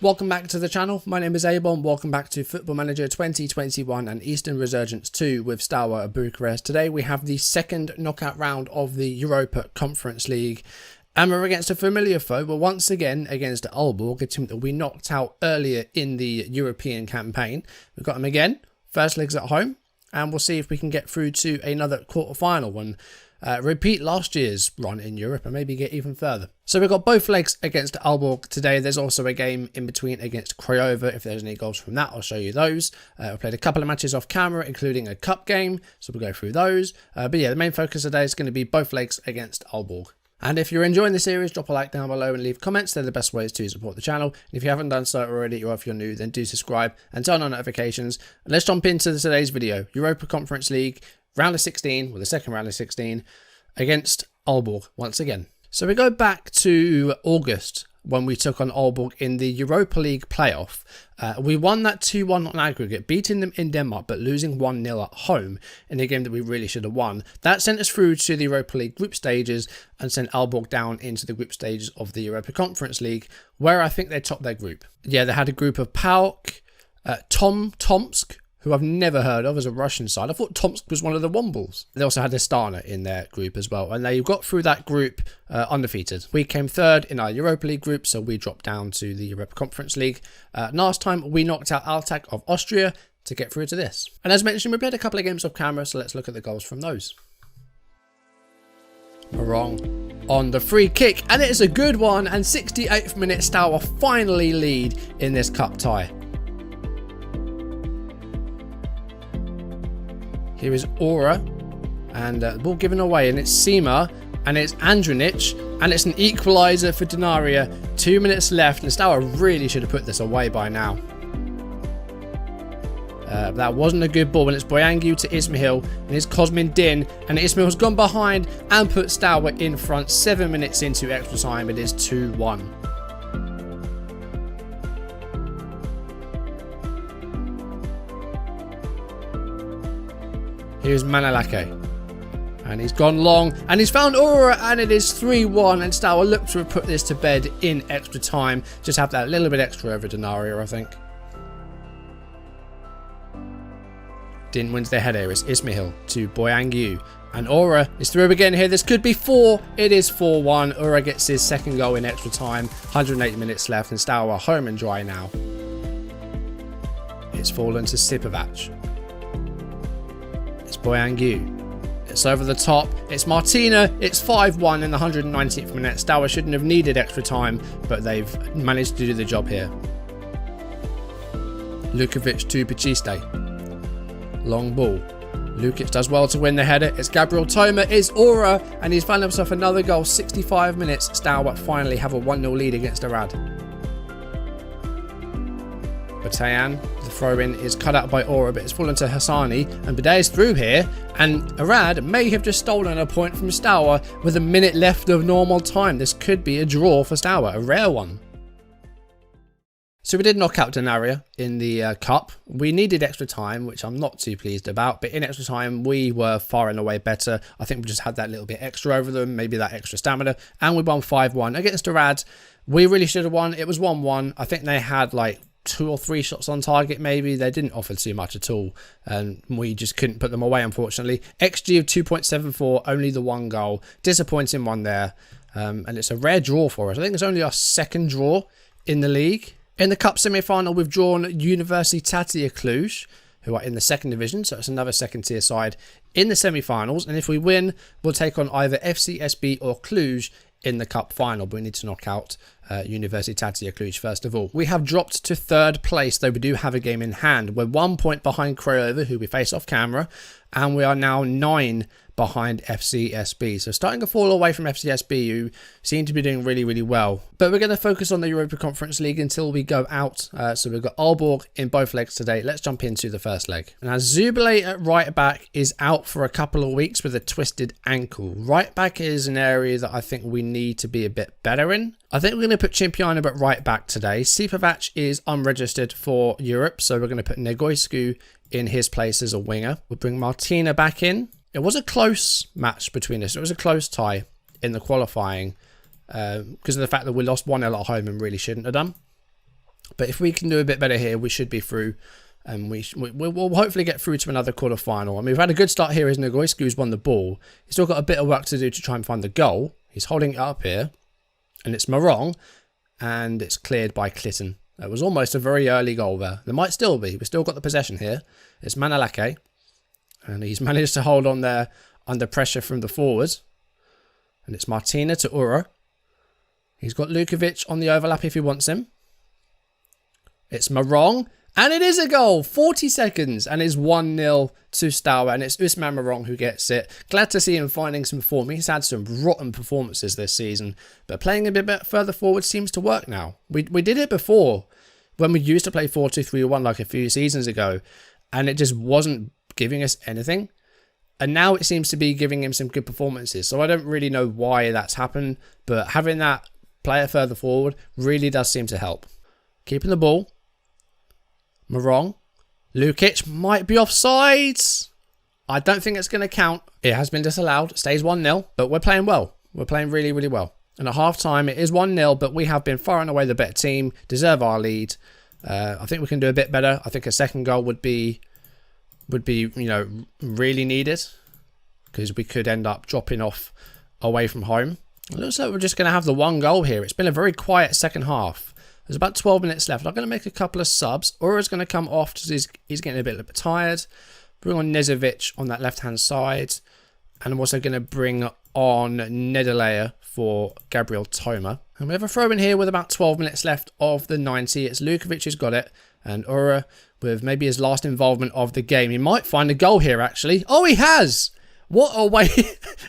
Welcome back to the channel. My name is A-bomb. Welcome back to Football Manager 2021 and Eastern Resurgence 2 with Steaua Bucharest. Today we have the second knockout round of the Europa Conference League. And we're against a familiar foe. We're once again against Aalborg, a team that we knocked out earlier in the European campaign. We've got them again. First leg's at home. And we'll see if we can get through to another quarter-final one. Repeat last year's run in Europe and maybe get even further. So we've got both legs against Aalborg today. There's also a game in between against Craiova. If there's any goals from that, I'll show you those. We played a couple of matches off camera, including a cup game. So we'll go through those. But yeah, the main focus today is going to be both legs against Aalborg. And if you're enjoying the series, drop a like down below and leave comments. They're the best ways to support the channel. And if you haven't done so already, or if you're new, then do subscribe and turn on notifications. And let's jump into today's video. Europa Conference League, round of 16, well, the second round of 16, against Aalborg once again. So we go back to August when we took on Aalborg in the Europa League playoff. We won that 2-1 on aggregate, beating them in Denmark, but losing 1-0 at home in a game that we really should have won. That sent us through to the Europa League group stages and sent Aalborg down into the group stages of the Europa Conference League, where I think they topped their group. Yeah, they had a group of PAOK, Tomsk, who I've never heard of as a Russian side. I thought Tomsk was one of the Wombles. They also had Astana in their group as well. And they got through that group undefeated. We came third in our Europa League group, so we dropped down to the Europa Conference League. Last time, we knocked out Altach of Austria to get through to this. And as mentioned, we played a couple of games off camera, so let's look at the goals from those. Wrong on the free kick, and it is a good one. And 68th minute, Steaua finally lead in this cup tie. Here is Aura, and the ball given away, and it's Sima, and it's Andrinic, and it's an equaliser for Denaria. 2 minutes left, and Steaua really should have put this away by now. That wasn't a good ball, and it's Boyangu to Ismail, and it's Cosmin Din, and Ismail's gone behind and put Steaua in front. 7 minutes into extra time, it is 2-1. Here's Manalake, and he's gone long, and he's found Aura, and it is 3-1, and Steaua look to have put this to bed in extra time. Just have that little bit extra over Denaria, I think. Din wins their header. It's Ismail to Boyangu, and Aura is through again here. This could be 4. It is 4-1. Aura gets his second goal in extra time. 108 minutes left, and Steaua home and dry now. It's fallen to Sipovac. Boyangu. It's over the top. It's Martina. It's 5-1 in the 119th minute. Steaua shouldn't have needed extra time, but they've managed to do the job here. Lukovic to Pachiste. Long ball. Lukic does well to win the header. It's Gabriel Toma. It's Aura, and he's found himself another goal. 65 minutes. Steaua finally have a 1-0 lead against Arad. Batayan, the throw-in is cut out by Aura, but it's fallen to Hassani, and Bidet is through here, and Arad may have just stolen a point from Steaua with a minute left of normal time. This could be a draw for Steaua, a rare one. So we did knock out Denaria in the cup. We needed extra time, which I'm not too pleased about, but in extra time we were far and away better. I think we just had that little bit extra over them, maybe that extra stamina, and we won 5-1 against Arad. We really should have won. It was 1-1. I think they had like 2 or 3 shots on target, maybe. They didn't offer too much at all, and we just couldn't put them away, unfortunately. XG of 2.74, only the 1 goal. Disappointing one there, and it's a rare draw for us. I think it's only our second draw in the league. In the cup semi-final, we've drawn Universitatea Cluj, who are in the second division, so it's another second tier side in the semi-finals, and if we win, we'll take on either FCSB or Cluj in the cup final, but we need to knock out Universitatea Cluj first of all. We have dropped to 3rd place, though we do have a game in hand. We're 1 point behind Craiova, who we face off camera, and we are now 9 behind FCSB. So starting to fall away from FCSB, who seem to be doing really, really well. But we're going to focus on the Europa Conference League until we go out. So we've got Aalborg in both legs today. Let's jump into the first leg. Now, Zubile at right back is out for a couple of weeks with a twisted ankle. Right back is an area that I think we need to be a bit better in. I think we're going to put Chimpiano at right back today. Sipovac is unregistered for Europe, so we're going to put Negoescu in his place as a winger. We'll bring Martina back in. It was a close match between us. It was a close tie in the qualifying because of the fact that we lost 1-0 at home and really shouldn't have done. But if we can do a bit better here, we should be through. And we'll hopefully get through to another quarter-final. I mean, we've had a good start here as Nagoysky, who's won the ball. He's still got a bit of work to do to try and find the goal. He's holding it up here. And it's Morong. And it's cleared by Clitton. It was almost a very early goal there. There might still be. We've still got the possession here. It's Manalake. And he's managed to hold on there under pressure from the forwards. And it's Martina to Ura. He's got Lukovic on the overlap if he wants him. It's Morong. And it is a goal. 40 seconds. And it's 1-0 to Steaua. And it's Usman Morong who gets it. Glad to see him finding some form. He's had some rotten performances this season. But playing a bit further forward seems to work now. We did it before. When we used to play 4-2-3-1 like a few seasons ago. And it just wasn't giving us anything. And now it seems to be giving him some good performances. So I don't really know why that's happened. But having that player further forward really does seem to help. Keeping the ball. Morong. Lukic might be offsides. I don't think it's going to count. It has been disallowed. It stays 1-0. But we're playing well. We're playing really, really well. And at half-time, it is 1-0. But we have been far and away the better team. Deserve our lead. I think we can do a bit better. I think a second goal would be really needed. Because we could end up dropping off away from home. It looks like we're just going to have the one goal here. It's been a very quiet second half. There's about 12 minutes left. I'm going to make a couple of subs. Ura's going to come off because he's getting a bit tired. Bring on Nezovic on that left-hand side. And I'm also going to bring on Nedeleya for Gabriel Toma. And we have a throw in here with about 12 minutes left of the 90. It's Lukovic who's got it. And Ura with maybe his last involvement of the game. He might find a goal here, actually. Oh, he has! What a way.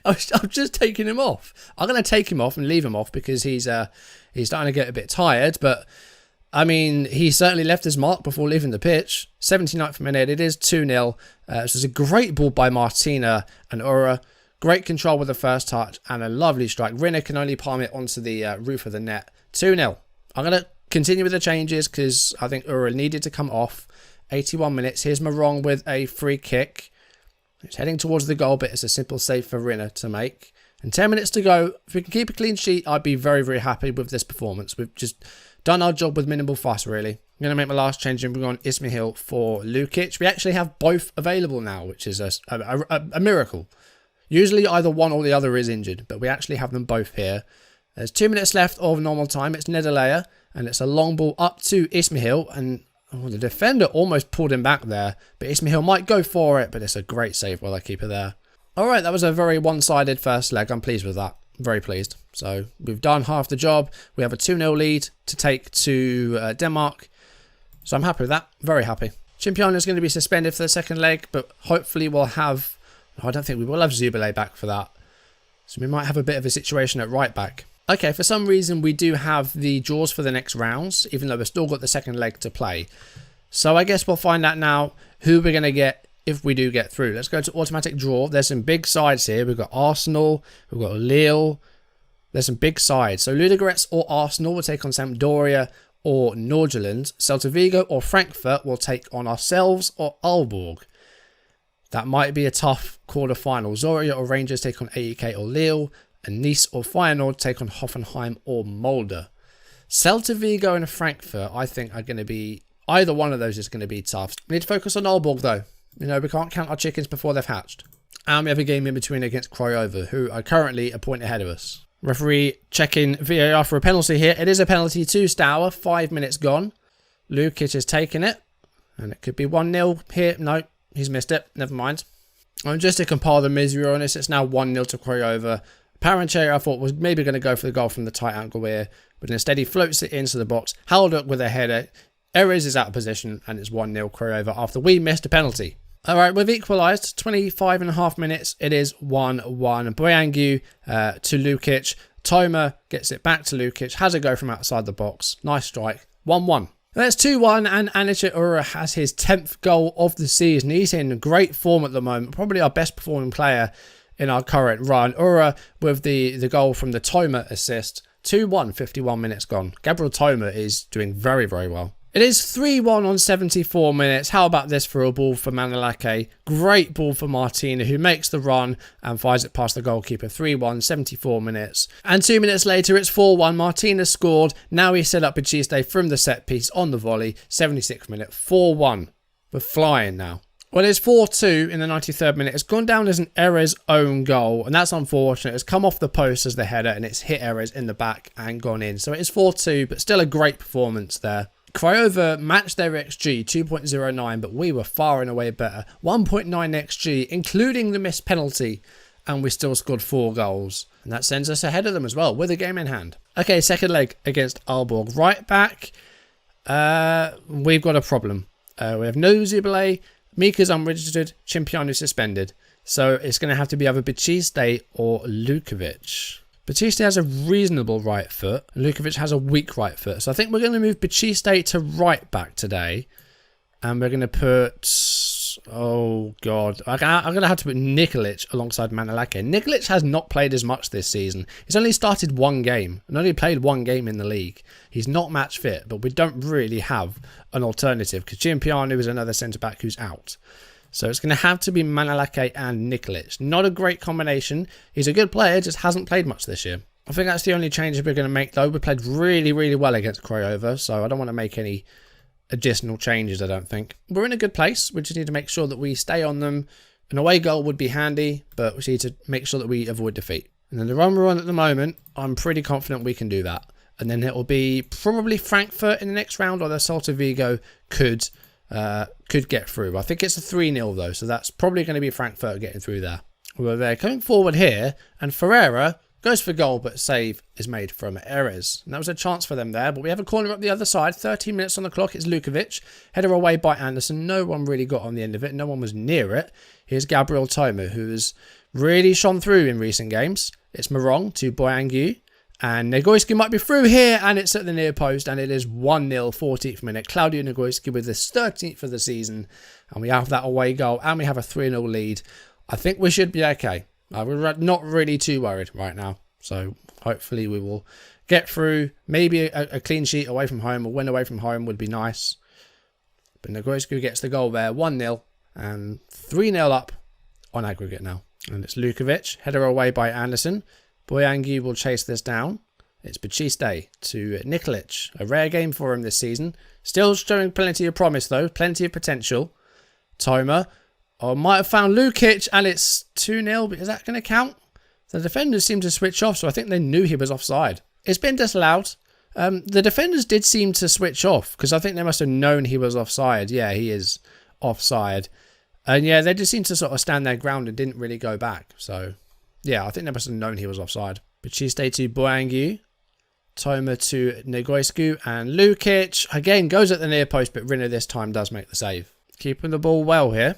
I'm just taking him off. I'm going to take him off and leave him off because he's starting to get a bit tired. But, I mean, he certainly left his mark before leaving the pitch. 79th minute. It is 2-0. This is a great ball by Martina and Ura. Great control with the first touch and a lovely strike. Rinner can only palm it onto the roof of the net. 2-0. I'm going to continue with the changes because I think Ura needed to come off. 81 minutes. Here's Morong with a free kick. It's heading towards the goal, but it's a simple save for Rinner to make. And 10 minutes to go. If we can keep a clean sheet, I'd be very, very happy with this performance. We've just done our job with minimal fuss, really. I'm going to make my last change and bring on Ismail for Lukic. We actually have both available now, which is a miracle. Usually either one or the other is injured, but we actually have them both here. There's 2 minutes left of normal time. It's Nedeleya, and it's a long ball up to Ismail, and the defender almost pulled him back there, but Ismail might go for it, but it's a great save by the keeper there. Alright, that was a very one-sided first leg. I'm pleased with that. Very pleased. So, we've done half the job. We have a 2-0 lead to take to Denmark. So, I'm happy with that. Very happy. Chimpion is going to be suspended for the second leg, but hopefully we'll have... I don't think we will have Zubile back for that. So, we might have a bit of a situation at right back. Okay, for some reason we do have the draws for the next rounds, even though we've still got the second leg to play. So I guess we'll find out now who we're going to get if we do get through. Let's go to automatic draw. There's some big sides here. We've got Arsenal, we've got Lille. There's some big sides. So Ludogorets or Arsenal will take on Sampdoria or Nordsjælland. Celta Vigo or Frankfurt will take on ourselves or Aalborg. That might be a tough quarter-final. Zorya or Rangers take on AEK or Lille. And Nice or Feyenoord take on Hoffenheim or Molde. Celta Vigo and Frankfurt, I think, are going to be... Either one of those is going to be tough. We need to focus on Aalborg, though. You know, we can't count our chickens before they've hatched. And we have a game in between against Craiova, who are currently a point ahead of us. Referee checking VAR for a penalty here. It is a penalty to Steaua. 5 minutes gone. Lukic has taken it. And it could be 1-0 here. No, he's missed it. Never mind. And just to compile the misery on this, it's now 1-0 to Craiova. Paranche, I thought, was maybe going to go for the goal from the tight angle here, but instead he floats it into the box, held up with a header. Errors is out of position, and it's 1-0 Craiova after we missed a penalty. Alright, we've equalised. 25.5 minutes. It is 1-1. Boyangu to Lukic. Toma gets it back to Lukic. Has a go from outside the box. Nice strike. 1-1. That's 2-1, and Anicha Ura has his 10th goal of the season. He's in great form at the moment. Probably our best performing player in our current run. Ura with the goal from the Toma assist. 2-1, 51 minutes gone. Gabriel Toma is doing very, very well. It is 3-1 on 74 minutes. How about this for a ball for Manalake? Great ball for Martina, who makes the run and fires it past the goalkeeper. 3-1, 74 minutes. And 2 minutes later, it's 4-1. Martina scored. Now he set up Bachiste from the set piece on the volley. 76th minute, 4-1. We're flying now. Well, it's 4-2 in the 93rd minute. It's gone down as an Erez own goal, and that's unfortunate. It's come off the post as the header, and it's hit Erez in the back and gone in. So it is 4-2, but still a great performance there. Craiova matched their XG, 2.09, but we were far and away better. 1.9 XG, including the missed penalty, and we still scored 4 goals. And that sends us ahead of them as well, with a game in hand. Okay, second leg against Aalborg. Right back, we've got a problem. We have no Zubile, Mika's unregistered, Cimpianu suspended. So it's going to have to be either Bachiste or Lukovic. Bachiste has a reasonable right foot. Lukovic has a weak right foot. So I think we're going to move Bachiste to right back today. And we're going to put... Oh, God. I'm going to have to put Nikolic alongside Manalake. Nikolic has not played as much this season. He's only started 1 game. And only played 1 game in the league. He's not match fit. But we don't really have an alternative. Because Cimpianu is another centre-back who's out. So it's going to have to be Manalake and Nikolic. Not a great combination. He's a good player, just hasn't played much this year. I think that's the only change we're going to make, though. We played really, really well against Craiova, so I don't want to make any additional changes, I don't think. We're in a good place. We just need to make sure that we stay on them. An away goal would be handy, but we need to make sure that we avoid defeat. And then the run we're on at the moment, I'm pretty confident we can do that. And then it will be probably Frankfurt in the next round, or the Celta Vigo could get through. I think it's a 3-0 though, so that's probably going to be Frankfurt getting through there. Well, they're coming forward here, and Ferreira goes for goal, but save is made from Erez. And that was a chance for them there, but we have a corner up the other side. 13 minutes on the clock. It's Lukovic. Header away by Anderson. No one really got on the end of it. No one was near it. Here's Gabriel Toma, who has really shone through in recent games. It's Morong to Boyangu. And Negoyski might be through here, and it's at the near post, and it is 1-0, 14th minute. Claudio Negoyski with his 13th of the season, and we have that away goal, and we have a 3-0 lead. I think we should be okay. We're not really too worried right now, so hopefully we will get through. Maybe a clean sheet away from home, a win away from home would be nice. But Negoyski gets the goal there, 1-0, and 3-0 up on aggregate now. And it's Lukovic, header away by Anderson. Boyangu will chase this down. It's Bachiste to Nikolic. A rare game for him this season. Still showing plenty of promise though. Plenty of potential. Toma. Might have found Lukic, and it's 2-0. But is that going to count? The defenders seem to switch off, so I think they knew he was offside. It's been disallowed. The defenders did seem to switch off, because I think they must have known he was offside. Yeah, he is offside. And yeah, they just seemed to sort of stand their ground and didn't really go back. So... yeah, I think they must have known he was offside. Bachiste to Boyangu. Toma to Negoyski. And Lukic, again, goes at the near post, but Rino this time does make the save. Keeping the ball well here.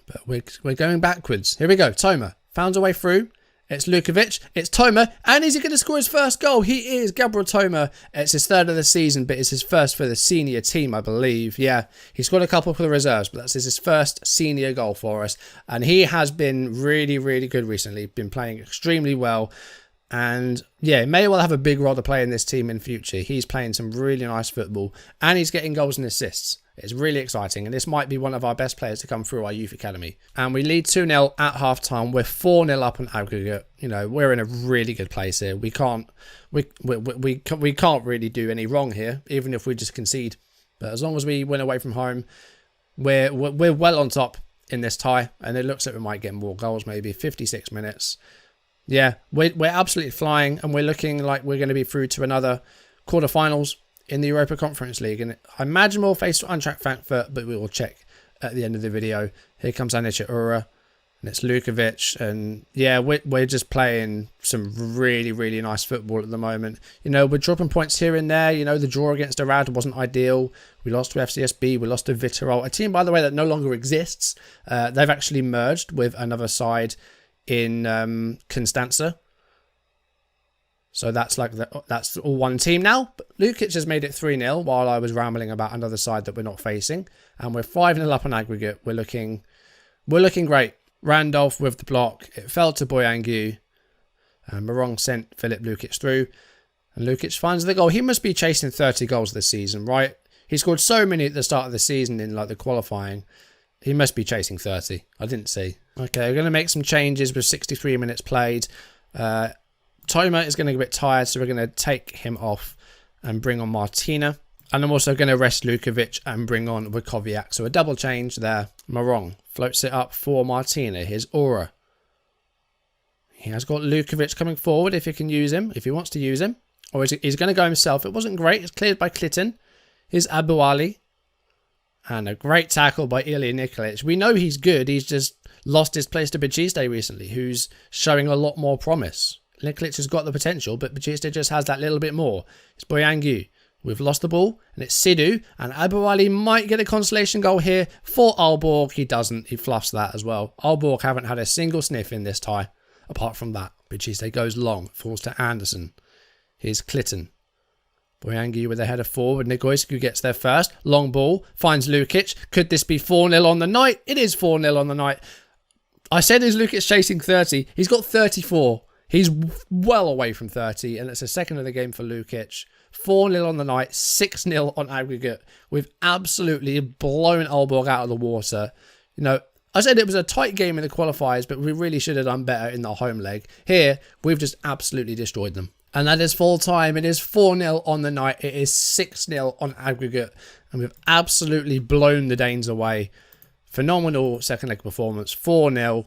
But we're going backwards. Here we go. Toma found a way through. It's Lukovic. It's Toma. And is he going to score his first goal? He is. Gabriel Toma. It's his 3rd of the season, but it's his first for the senior team, I believe. Yeah, he scored a couple for the reserves, but that's his first senior goal for us. And he has been really, really good recently. Been playing extremely well. And yeah, may well have a big role to play in this team in future. He's playing some really nice football. And he's getting goals and assists. It's really exciting, and this might be one of our best players to come through our youth academy. And we lead 2-0 at half-time. We're 4-0 up on aggregate. You know, we're in a really good place here. We can't really do any wrong here, even if we just concede. But as long as we win away from home, we're well on top in this tie, and it looks like we might get more goals, maybe 56 minutes. Yeah, we're absolutely flying, and we're looking like we're going to be through to another quarterfinals in the Europa Conference League. And I imagine we'll face Eintracht Frankfurt, but we will check at the end of the video. Here comes Anicha Ura, and it's Lukovic. And yeah, we're just playing some really, really nice football at the moment. You know, we're dropping points here and there. You know, the draw against Arad wasn't ideal. We lost to FCSB. We lost to Vitterol, a team, by the way, that no longer exists. They've actually merged with another side in Constanza. So that's that's all one team now. But Lukic has made it 3-0 while I was rambling about another side that we're not facing. And we're 5-0 up on aggregate. We're looking great. Randolph with the block. It fell to Boyangu. And Morong sent Philip Lukic through. And Lukic finds the goal. He must be chasing 30 goals this season, right? He scored so many at the start of the season in like the qualifying. He must be chasing 30. I didn't see. Okay, we're going to make some changes with 63 minutes played. Toma is going to get a bit tired, so we're going to take him off and bring on Martina. And I'm also going to rest Lukovic and bring on Wykowiak. So a double change there. Morong floats it up for Martina. Here's Aura. He has got Lukovic coming forward if he can use him, if he wants to use him. Or he's going to go himself. It wasn't great. It's cleared by Clitton. Here's Abuali. And a great tackle by Ilya Nikolic. We know he's good. He's just lost his place to Bachiste recently, who's showing a lot more promise. Nikolic has got the potential, but Bachiste just has that little bit more. It's Boyangu. We've lost the ball, and it's Sidhu, and Abuali might get a consolation goal here for Aalborg. He doesn't. He fluffs that as well. Aalborg haven't had a single sniff in this tie, apart from that. Bachiste goes long, falls to Anderson. Here's Clitton. Boyangu with a header forward. Nigoiscu gets there first. Long ball. Finds Lukic. Could this be 4-0 on the night? It is 4-0 on the night. I said is Lukic chasing 30. He's got 34. He's well away from 30. And it's a second of the game for Lukic. 4-0 on the night. 6-0 on aggregate. We've absolutely blown Aalborg out of the water. You know, I said it was a tight game in the qualifiers, but we really should have done better in the home leg. Here, we've just absolutely destroyed them. And that is full time. It is 4-0 on the night. It is 6-0 on aggregate. And we've absolutely blown the Danes away. Phenomenal second leg performance. 4-0.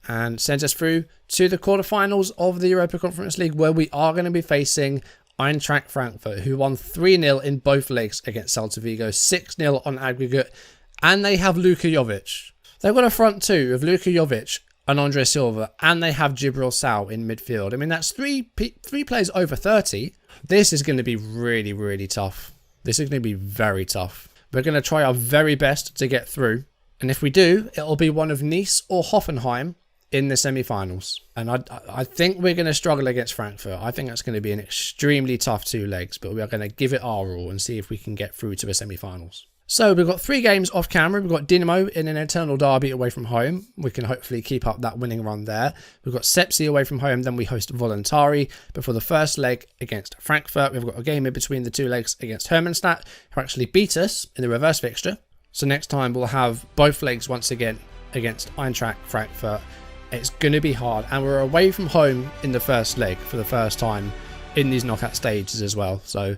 And sends us through to the quarterfinals of the Europa Conference League, where we are going to be facing Eintracht Frankfurt, who won 3-0 in both legs against Celta Vigo. 6-0 on aggregate. And they have Luka Jovic. They've got a front two of Luka Jovic and Andre Silva, and they have Jibril Sow in midfield. I mean, that's three players over 30. This is going to be really, really tough. This is going to be very tough. We're going to try our very best to get through. And if we do, it'll be one of Nice or Hoffenheim in the semi-finals. And I think we're going to struggle against Frankfurt. I think that's going to be an extremely tough 2 legs, but we are going to give it our all and see if we can get through to the semi-finals. So we've got 3 games off camera. We've got Dinamo in an eternal derby away from home. We can hopefully keep up that winning run there. We've got Sepsi away from home. Then we host Voluntari. Before the first leg against Frankfurt, we've got a game in between the 2 legs against Hermannstadt, who actually beat us in the reverse fixture. So next time we'll have both legs once again against Eintracht Frankfurt. It's going to be hard. And we're away from home in the first leg for the first time in these knockout stages as well. So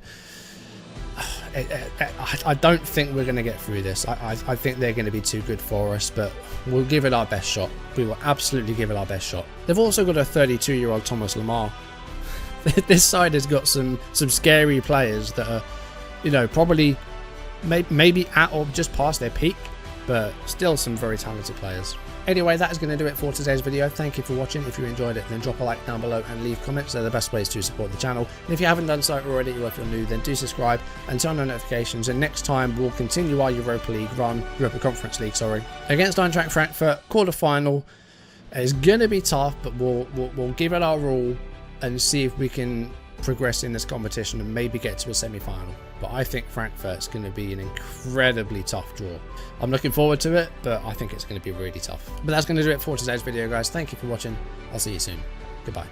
I don't think we're going to get through this. I think they're going to be too good for us, but we'll give it our best shot. We will absolutely give it our best shot. They've also got a 32-year-old Thomas Lamar. This side has got some scary players that are, you know, probably maybe at or just past their peak, but still some very talented players. Anyway, that is going to do it for today's video. Thank you for watching. If you enjoyed it, then drop a like down below and leave comments. They're the best ways to support the channel. And if you haven't done so already, or if you're new, then do subscribe and turn on notifications. And next time, we'll continue our Europa Conference League, against Eintracht Frankfurt, quarterfinal. It's going to be tough, but we'll give it our all and see if we can progress in this competition and maybe get to a semi-final. But I think Frankfurt's going to be an incredibly tough draw. I'm looking forward to it, but I think it's going to be really tough. But that's going to do it for today's video, guys. Thank you for watching. I'll see you soon. Goodbye.